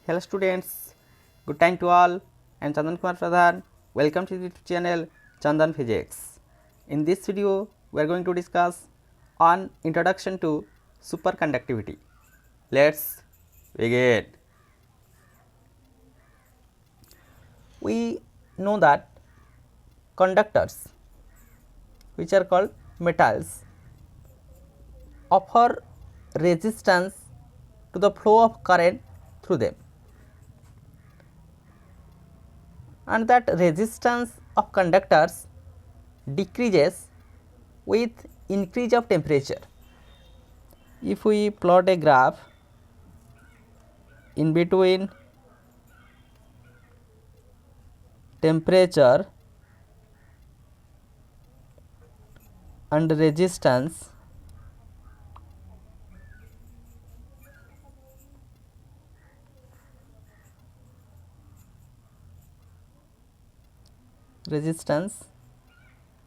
Hello students, good time to all. I am Chandan Kumar Pradhan. Welcome to the YouTube channel Chandan Physics. In this video, we are going to discuss on introduction to superconductivity. Let's begin. We know that conductors, which are called metals, offer resistance to the flow of current through them, and that resistance of conductors decreases with increase of temperature. If we plot a graph in between temperature and resistance,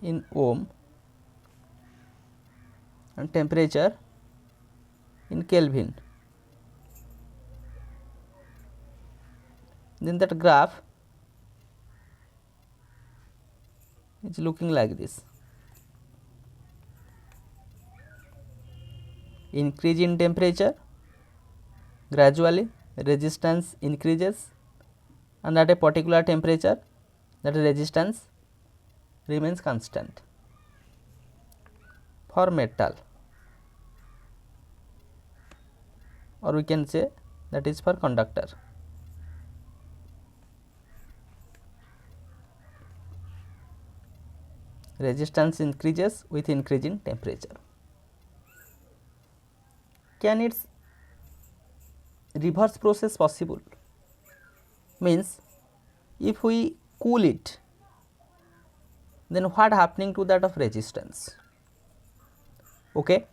in ohm and temperature in Kelvin, then that graph is looking like this. Increase in temperature, gradually resistance increases, and at a particular temperature that resistance remains constant. For metal, or we can say that is for conductor, resistance increases with increase in temperature. Can its reverse process possible? Means if we cool it, then what happening to that of resistance? Okay,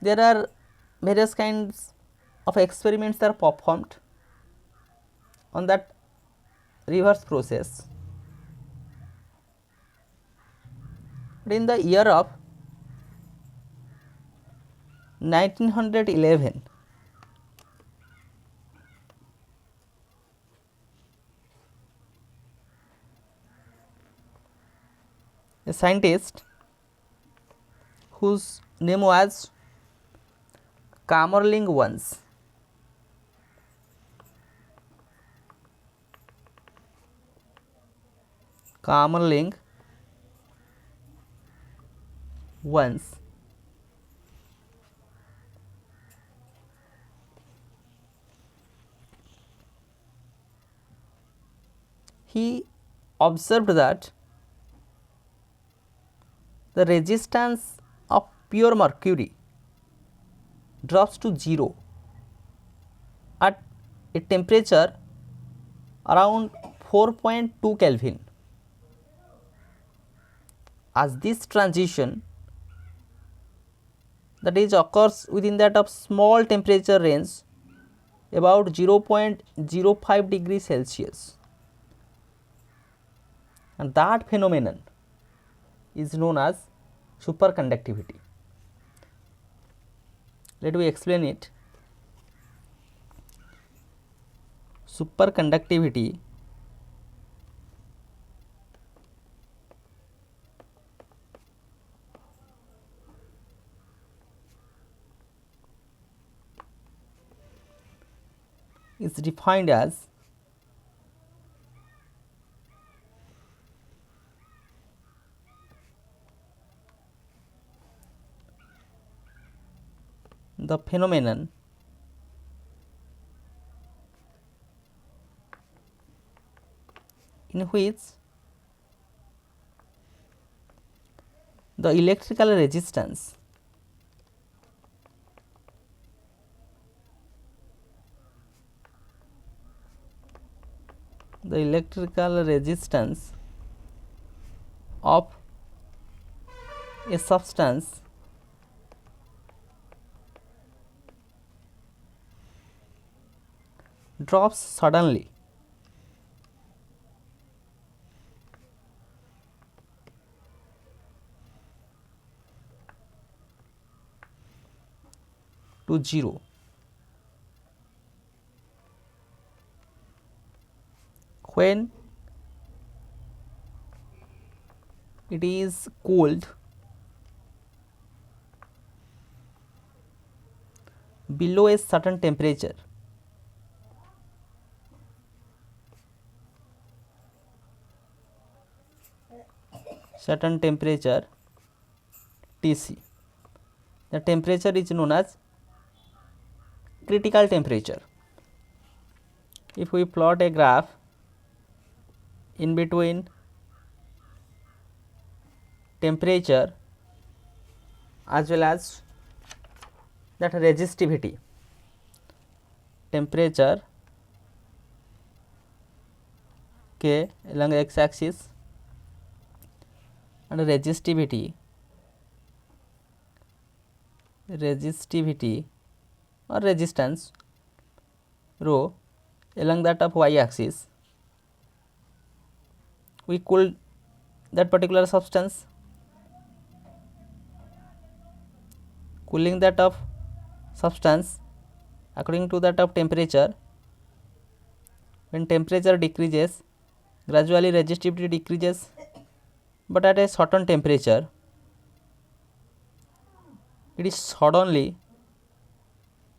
there are various kinds of experiments that are performed on that reverse process. But in the year of 1911, a scientist whose name was Kamerling once he observed that the resistance of pure mercury drops to 0 at a temperature around 4.2 Kelvin. As this transition, that is, occurs within that of small temperature range about 0.05 degrees Celsius, and that phenomenon is known as superconductivity. Let me explain it. Superconductivity is defined as the phenomenon in which the electrical resistance of a substance drops suddenly to 0 when it is cooled below a certain temperature, Tc. The temperature is known as critical temperature. If we plot a graph in between temperature as well as that resistivity, temperature K along x axis and resistivity or resistance rho along that of y axis, we cool that particular substance. Cooling that of substance according to that of temperature, when temperature decreases, gradually resistivity decreases, but at a certain temperature it is suddenly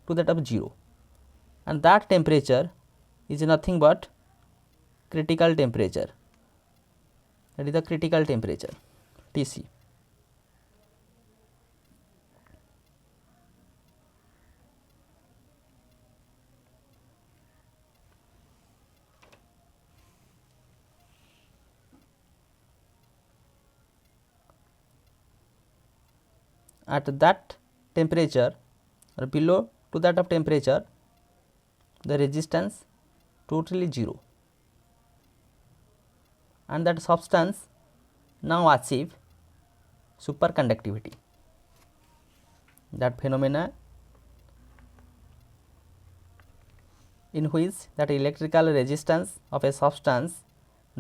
to that of 0, and that temperature is nothing but critical temperature. That is the critical temperature Tc. At that temperature or below to that of temperature, the resistance totally 0, and that substance now achieve superconductivity. That phenomena in which that electrical resistance of a substance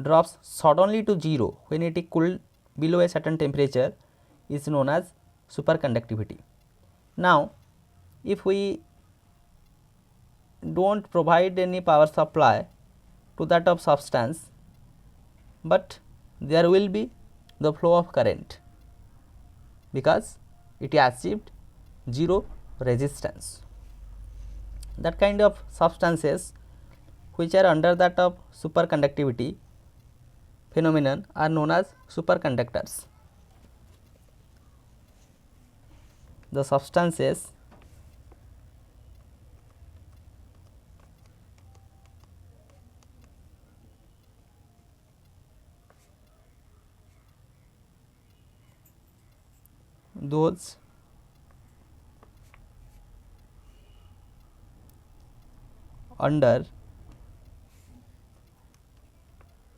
drops suddenly to 0 when it is cooled below a certain temperature is known as superconductivity. Now, if we do not provide any power supply to that of substance, but there will be the flow of current because it achieved 0 resistance. That kind of substances which are under that of superconductivity phenomenon are known as superconductors. The substances those under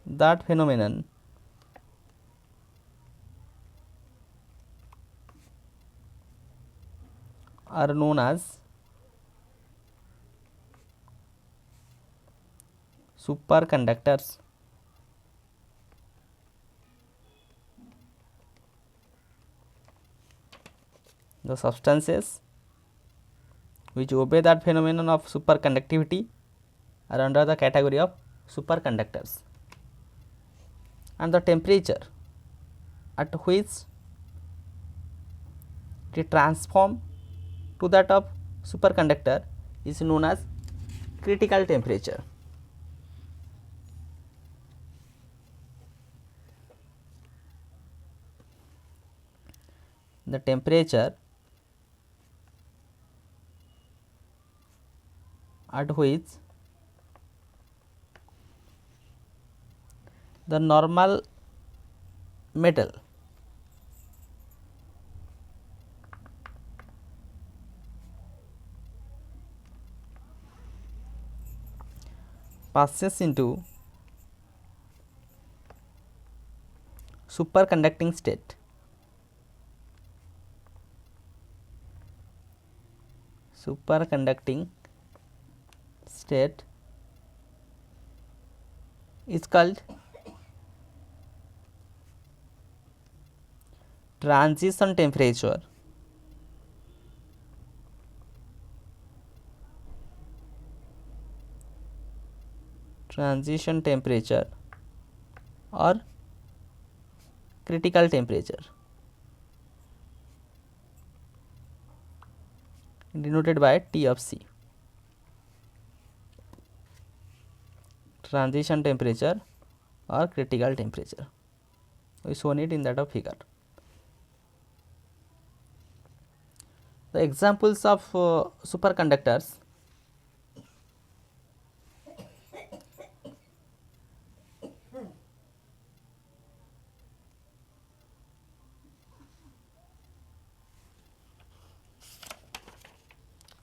that phenomenon are known as superconductors. The substances which obey that phenomenon of superconductivity are under the category of superconductors, and the temperature at which it transform to that of superconductor is known as critical temperature. The temperature at which the normal metal passes into superconducting state. Superconducting state is called transition temperature. transition temperature or critical temperature, denoted by T of C. Transition temperature or critical temperature, we shown it in that of figure. The examples of superconductors: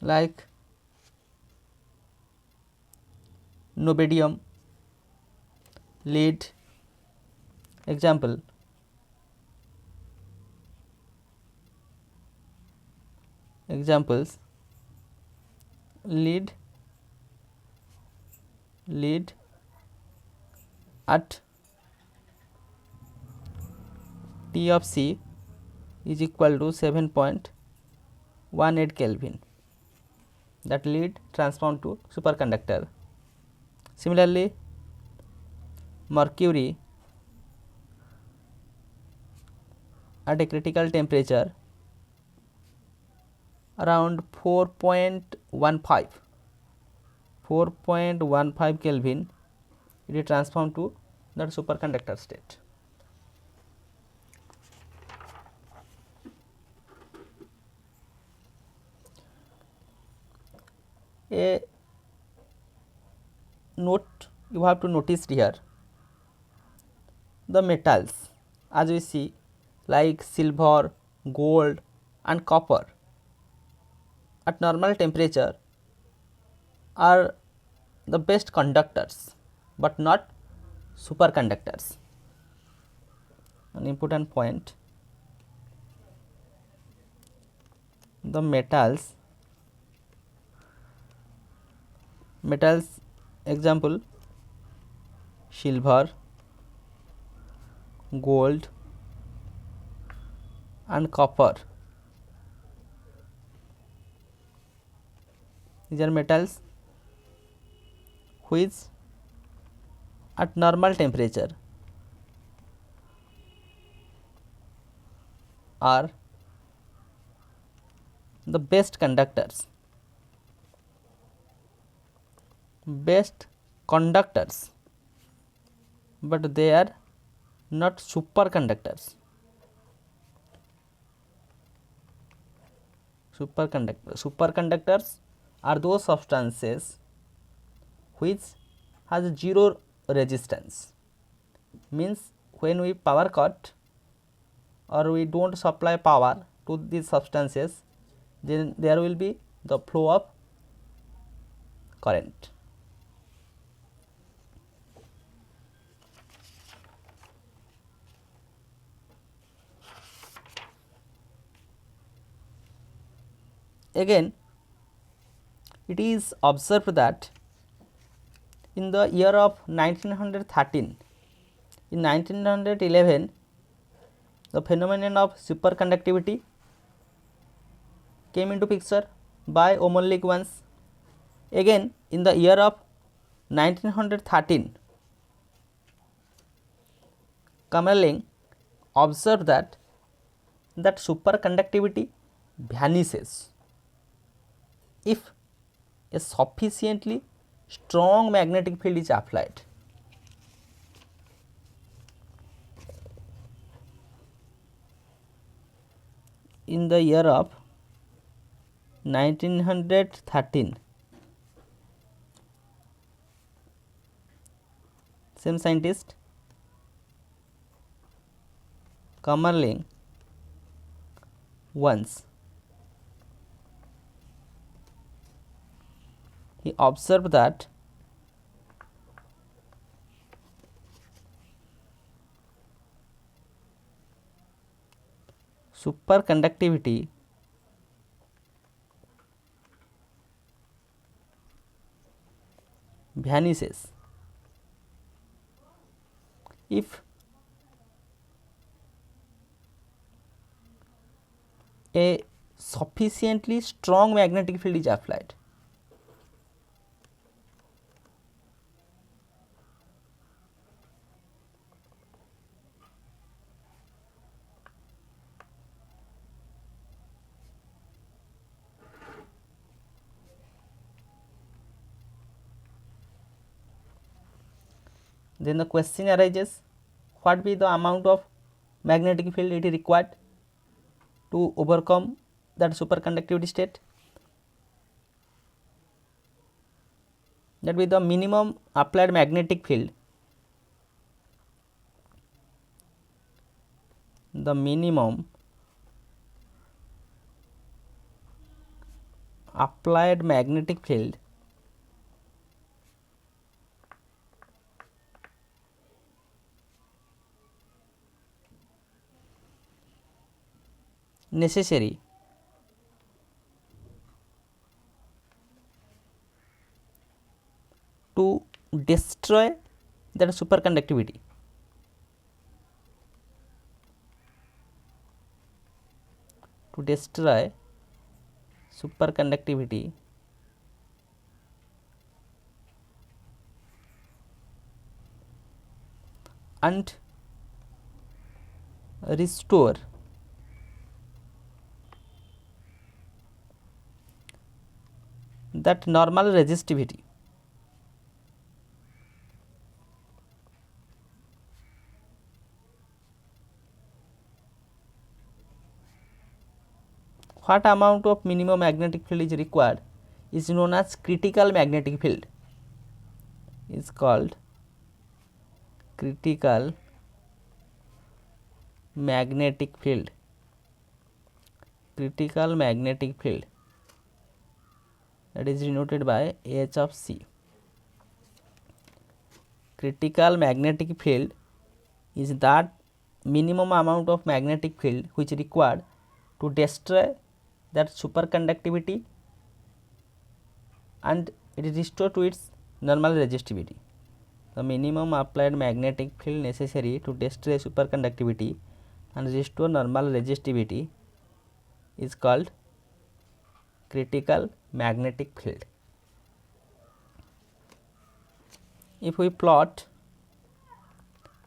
like nobedium, lead. Example: examples lead at T of C is equal to 7.18 Kelvin. That lead transformed to superconductor. Similarly, mercury at a critical temperature around 4.15 Kelvin, it is transformed to that superconductor state. A note you have to notice here: the metals, as we see, like silver, gold and copper, at normal temperature are the best conductors, but not superconductors. An important point: the metals, example silver, gold and copper, these are metals which at normal temperature are the best conductors, but they are not superconductors. Superconductors are those substances which has zero resistance, means when we power cut or we do not supply power to these substances, then there will be the flow of current. Again, it is observed that in the year of 1913, in 1911, the phenomenon of superconductivity came into picture by Omanlik once. Again, in the year of 1913, Kamerlingh observed that superconductivity vanishes if a sufficiently strong magnetic field is applied. In the year of 1913, same scientist Kamerlingh once he observed that superconductivity vanishes if a sufficiently strong magnetic field is applied. then the question arises, what be the amount of magnetic field it is required to overcome that superconductivity state? That be the minimum applied magnetic field. The minimum applied magnetic field necessary to destroy that superconductivity. To destroy superconductivity and restore that normal resistivity. What amount of minimum magnetic field is required is known as critical magnetic field. Is called critical magnetic field. Critical magnetic field, that is denoted by H of C. Critical magnetic field is that minimum amount of magnetic field which is required to destroy that superconductivity and it is restored to its normal resistivity. The minimum applied magnetic field necessary to destroy superconductivity and restore normal resistivity is called critical magnetic field. If we plot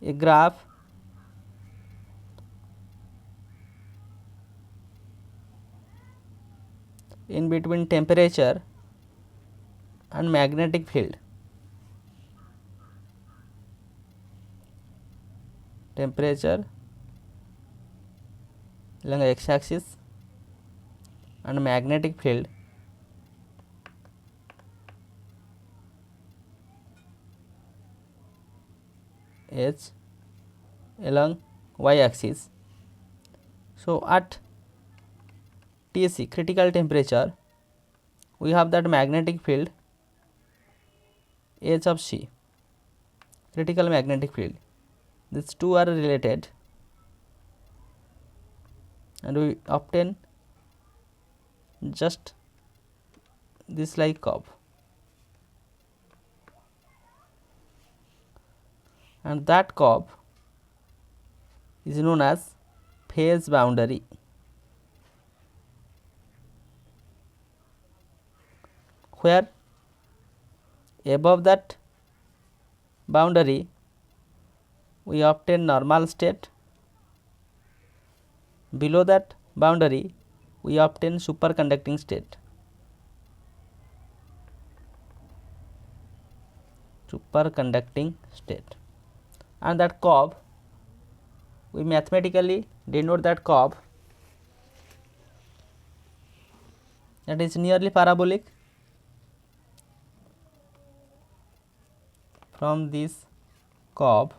a graph in between temperature and magnetic field, temperature along the x axis and magnetic field H along y axis. So, at TC, critical temperature, we have that magnetic field H of C, critical magnetic field. These two are related and we obtain just this like curve, and that curve is known as phase boundary, where above that boundary we obtain normal state, below that boundary we obtain superconducting state. Superconducting state, and that curve we mathematically denote that curve, that is nearly parabolic. From this curve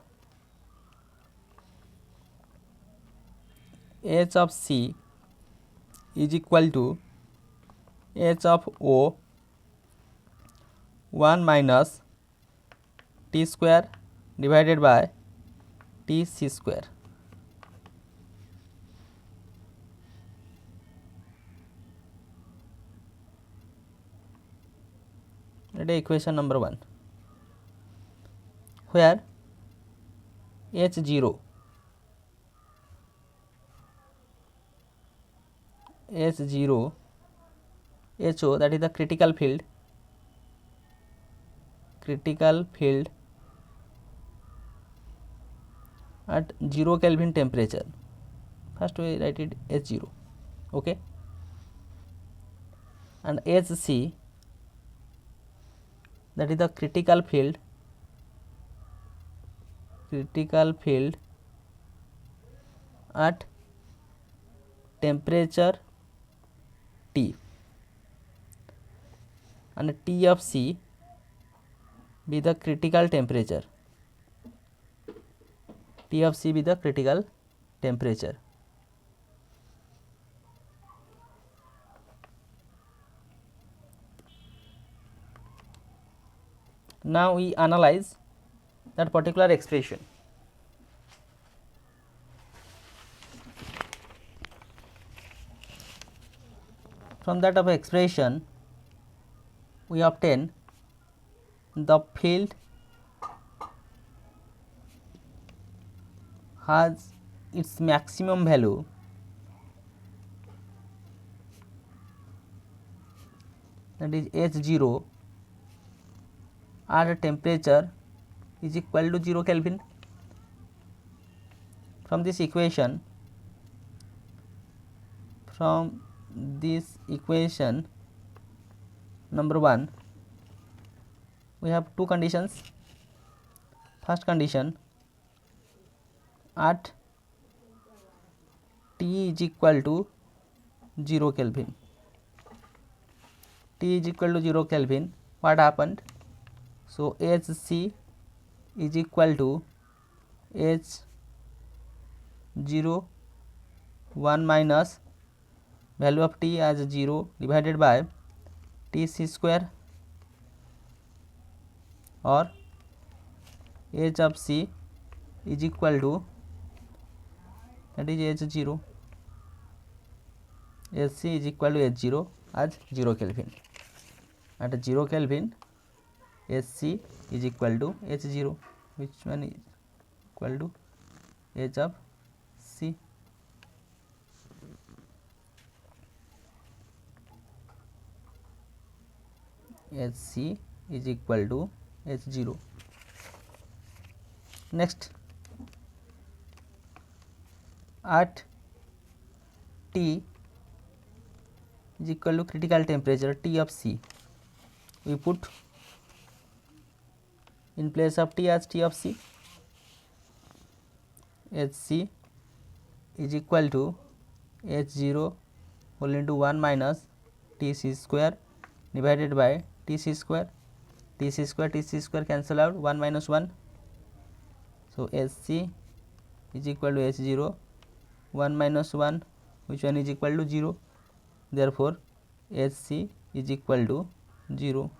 H of C is equal to H of O 1 minus T square divided by T C square. That is equation number 1, where H0 HO, that is the critical field at 0 Kelvin temperature. First we write it H0, okay, and HC, that is the critical field critical field at temperature T, and T of C be the critical temperature. T of C be the critical temperature. Now we analyze that particular expression. From that of expression we obtain the field has its maximum value that is H0 at a temperature is equal to 0 Kelvin. From this equation number 1, we have two conditions. First condition, at T is equal to 0 Kelvin. T is equal to 0 Kelvin, what happened? So Hc is equal to H0 1 minus value of T as 0 divided by Tc square, or H of C is equal to, that is H0, Hc is equal to H0 as 0 Kelvin. At 0 Kelvin Hc is equal to H0, which one is equal to H of C. Hc is equal to H0. Next, at T is equal to critical temperature T of C, we put in place of T as T of C. Hc is equal to H0 whole into 1 minus Tc square divided by Tc square. Tc square cancel out, 1 minus 1. So Hc is equal to H0, 1 minus 1, which one is equal to 0. Therefore Hc is equal to 0.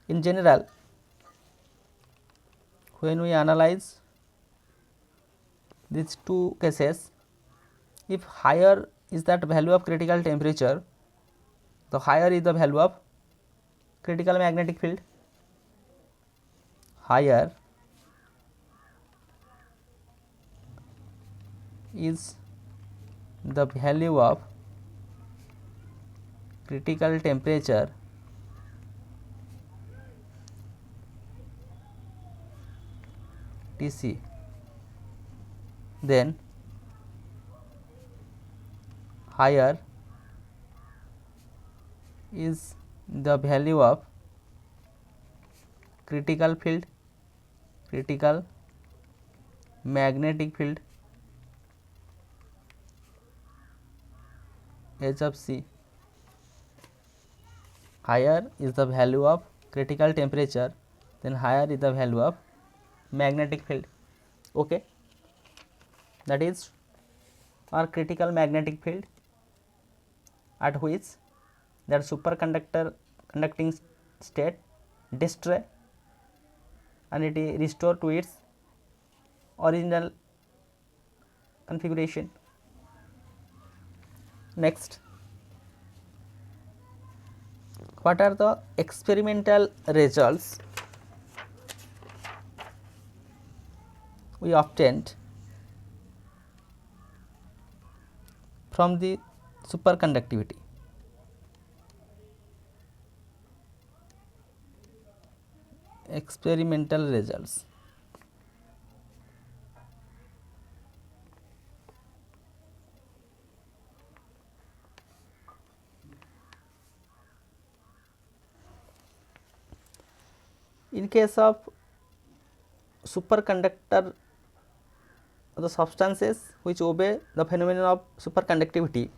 In general, when we analyze these two cases, if higher is that value of critical temperature, the higher is the value of critical magnetic field. Higher is the value of critical temperature Tc, then higher is the value of critical field, critical magnetic field H of C. Higher is the value of critical temperature, then higher is the value of magnetic field. Okay, that is our critical magnetic field, at which that superconductor conducting state destroy and it is restored to its original configuration. Next, what are the experimental results we obtained from the superconductivity? Experimental results. In case of superconductor, the substances which obey the phenomenon of superconductivity,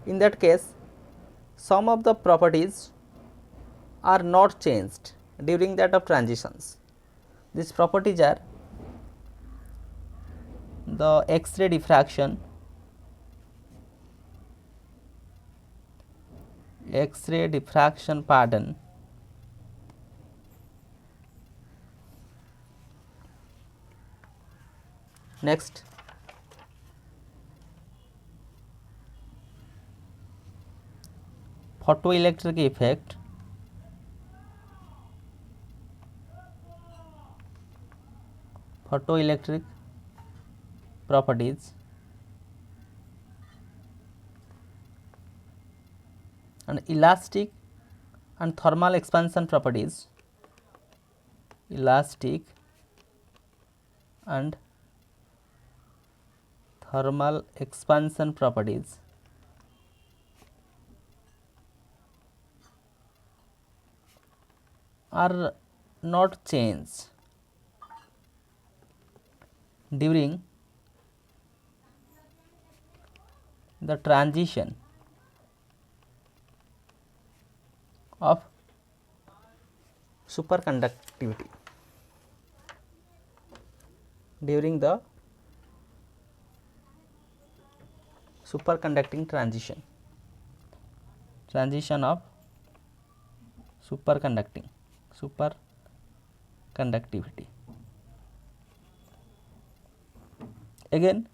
in that case some of the properties are not changed during that of transitions. These properties are the X-ray diffraction, pattern, next photoelectric effect, properties, and elastic and thermal expansion properties, elastic and thermal expansion properties, are not changed during the transition of superconductivity, during the superconducting transition of superconductivity. Again,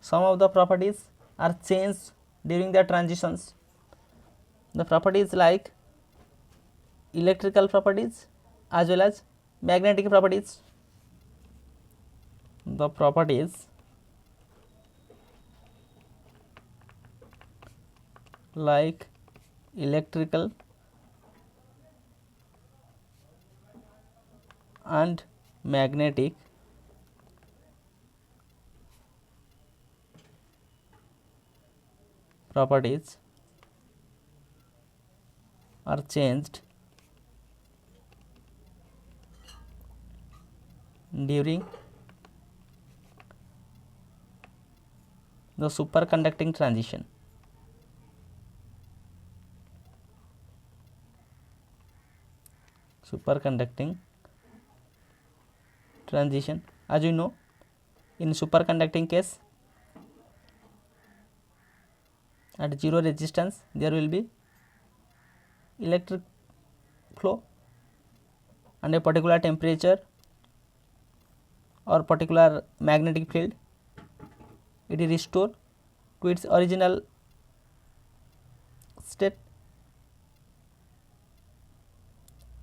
some of the properties are changed during the transitions. The properties like electrical properties as well as magnetic properties. The properties like electrical and magnetic properties are changed during the superconducting transition. As you know, in superconducting case, at zero resistance there will be electric flow, and a particular temperature or particular magnetic field, it is restored to its original state,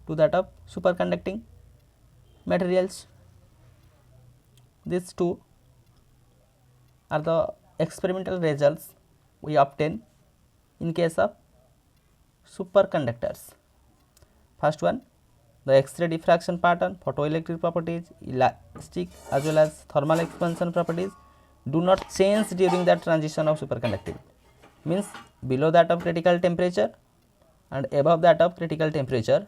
to that of superconducting materials. These two are the experimental results we obtain in case of superconductors. First one, the X-ray diffraction pattern, photoelectric properties, elastic as well as thermal expansion properties do not change during the transition of superconductivity. Means below that of critical temperature and above that of critical temperature,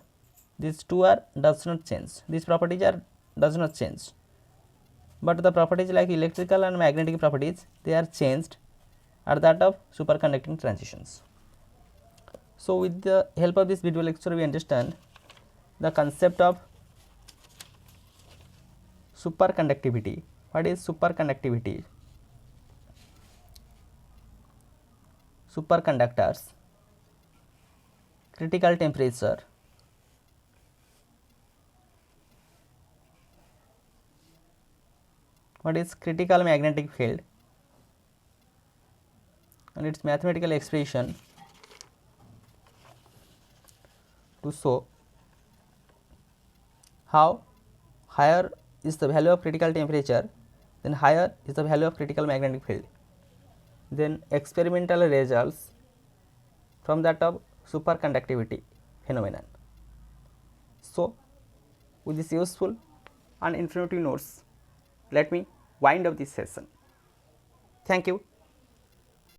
these two are does not change. These properties are does not change. But the properties like electrical and magnetic properties, they are changed at that of superconducting transitions. So with the help of this video lecture, we understand the concept of superconductivity. What is superconductivity? Superconductors, critical temperature, what is critical magnetic field, and its mathematical expression to show how higher is the value of critical temperature, then higher is the value of critical magnetic field. Then experimental results from that of superconductivity phenomenon. So with this useful and informative notes, let me wind up this session. Thank you.